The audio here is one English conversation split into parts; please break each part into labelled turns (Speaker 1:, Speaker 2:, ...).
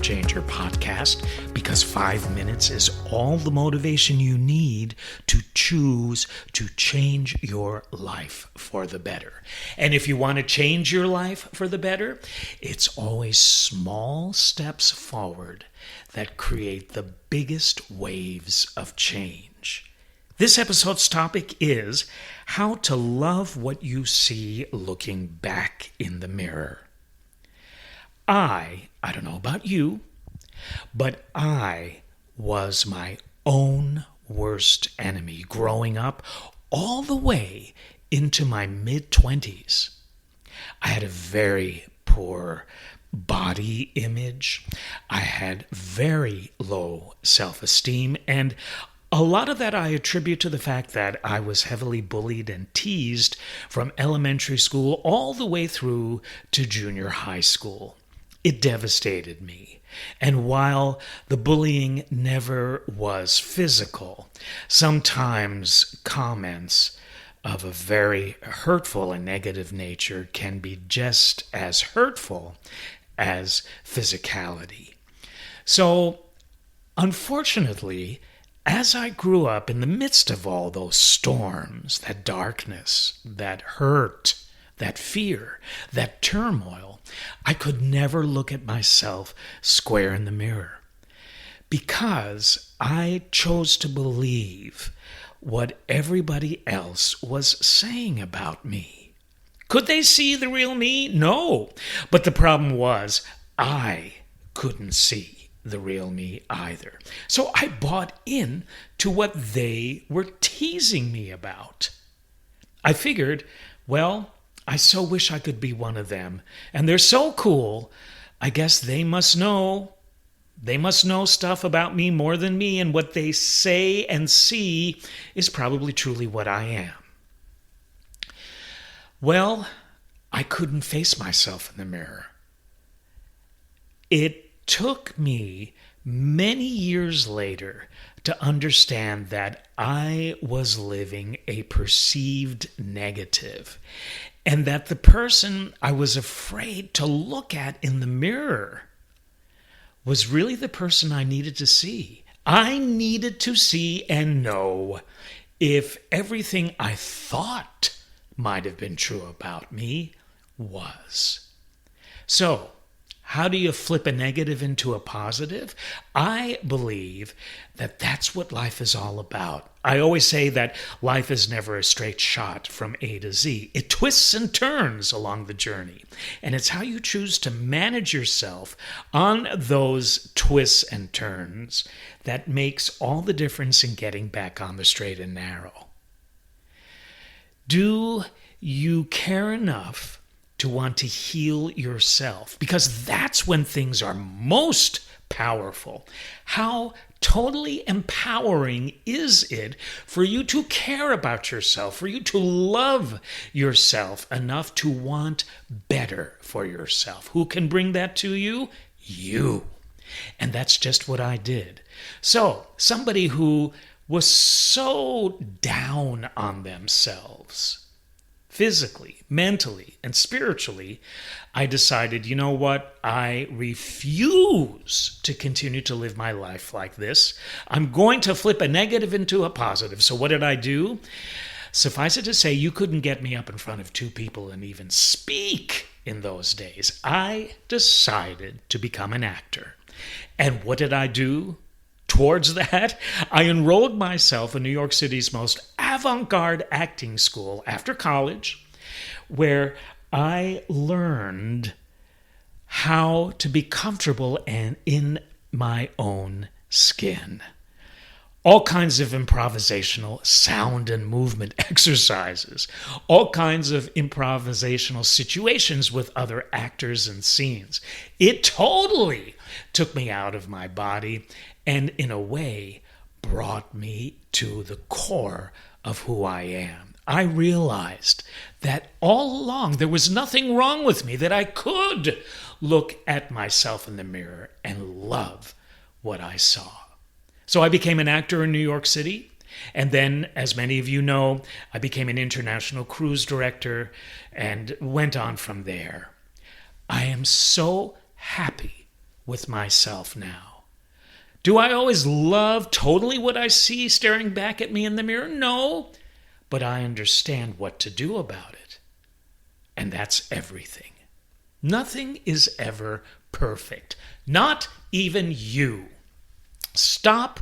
Speaker 1: Changer podcast, because 5 minutes is all the motivation you need to choose to change your life for the better. And if you want to change your life for the better, it's always small steps forward that create the biggest waves of change. This episode's topic is how to love what you see looking back in the mirror. I don't know about you, but I was my own worst enemy growing up all the way into my mid-20s. I had a very poor body image. I had very low self-esteem, and a lot of that I attribute to the fact that I was heavily bullied and teased from elementary school all the way through to junior high school. It devastated me. And while the bullying never was physical, sometimes comments of a very hurtful and negative nature can be just as hurtful as physicality. So, unfortunately, as I grew up in the midst of all those storms, that darkness, that hurt, that fear, that turmoil, I could never look at myself square in the mirror because I chose to believe what everybody else was saying about me. Could they see the real me? No. But the problem was I couldn't see the real me either. So I bought in to what they were teasing me about. I figured, well, I so wish I could be one of them. And they're so cool. I guess they must know. They must know stuff about me more than me, and what they say and see is probably truly what I am. Well, I couldn't face myself in the mirror. It took me many years later to understand that I was living a perceived negative, and that the person I was afraid to look at in the mirror was really the person I needed to see. I needed to see and know if everything I thought might have been true about me was. So, how do you flip a negative into a positive? I believe that that's what life is all about. I always say that life is never a straight shot from A to Z. It twists and turns along the journey. And it's how you choose to manage yourself on those twists and turns that makes all the difference in getting back on the straight and narrow. Do you care enough to want to heal yourself? Because that's when things are most powerful. How totally empowering is it for you to care about yourself, for you to love yourself enough to want better for yourself? Who can bring that to you? You. And that's just what I did. So, somebody who was so down on themselves, physically, mentally, and spiritually, I decided, you know what? I refuse to continue to live my life like this. I'm going to flip a negative into a positive. So what did I do? Suffice it to say, you couldn't get me up in front of two people and even speak in those days. I decided to become an actor. And what did I do? Towards that, I enrolled myself in New York City's most avant-garde acting school after college, where I learned how to be comfortable and in my own skin. All kinds of improvisational sound and movement exercises, all kinds of improvisational situations with other actors and scenes. It totally took me out of my body and, in a way, brought me to the core of who I am. I realized that all along there was nothing wrong with me, that I could look at myself in the mirror and love what I saw. So I became an actor in New York City, and then, as many of you know, I became an international cruise director and went on from there. I am so happy with myself now? Do I always love totally what I see staring back at me in the mirror? No, but I understand what to do about it. And that's everything. Nothing is ever perfect, not even you. Stop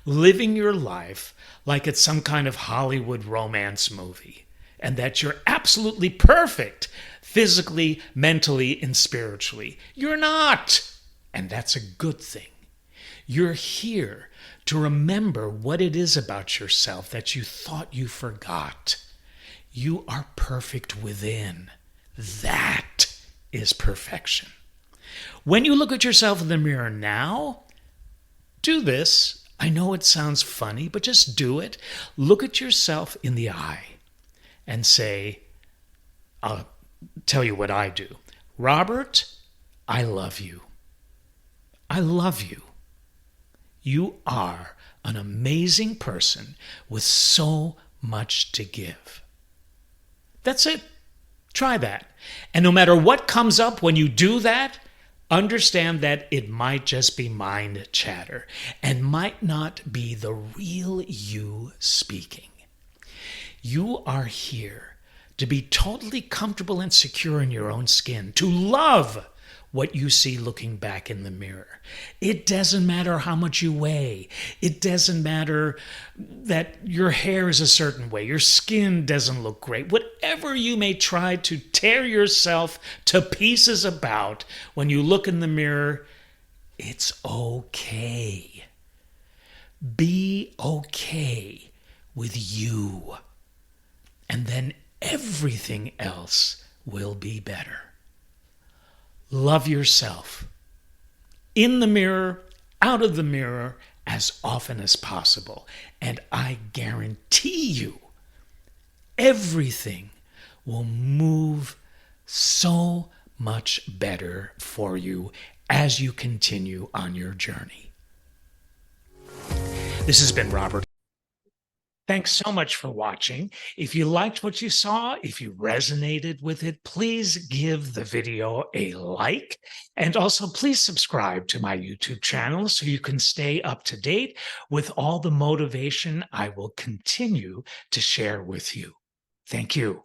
Speaker 1: living your life like it's some kind of Hollywood romance movie and that you're absolutely perfect physically, mentally, and spiritually. You're not. And that's a good thing. You're here to remember what it is about yourself that you thought you forgot. You are perfect within. That is perfection. When you look at yourself in the mirror now, do this. I know it sounds funny, but just do it. Look at yourself in the eye and say, I'll tell you what I do. Robert, I love you. I love you. You are an amazing person with so much to give. That's it. Try that. And no matter what comes up when you do that, understand that it might just be mind chatter and might not be the real you speaking. You are here to be totally comfortable and secure in your own skin, to love what you see looking back in the mirror. It doesn't matter how much you weigh. It doesn't matter that your hair is a certain way. Your skin doesn't look great. Whatever you may try to tear yourself to pieces about when you look in the mirror, it's okay. Be okay with you. And then everything else will be better. Love yourself. In the mirror, out of the mirror, as often as possible. And I guarantee you, everything will move so much better for you as you continue on your journey. This has been Robert. Thanks so much for watching. If you liked what you saw, if you resonated with it, please give the video a like. And also please subscribe to my YouTube channel so you can stay up to date with all the motivation I will continue to share with you. Thank you.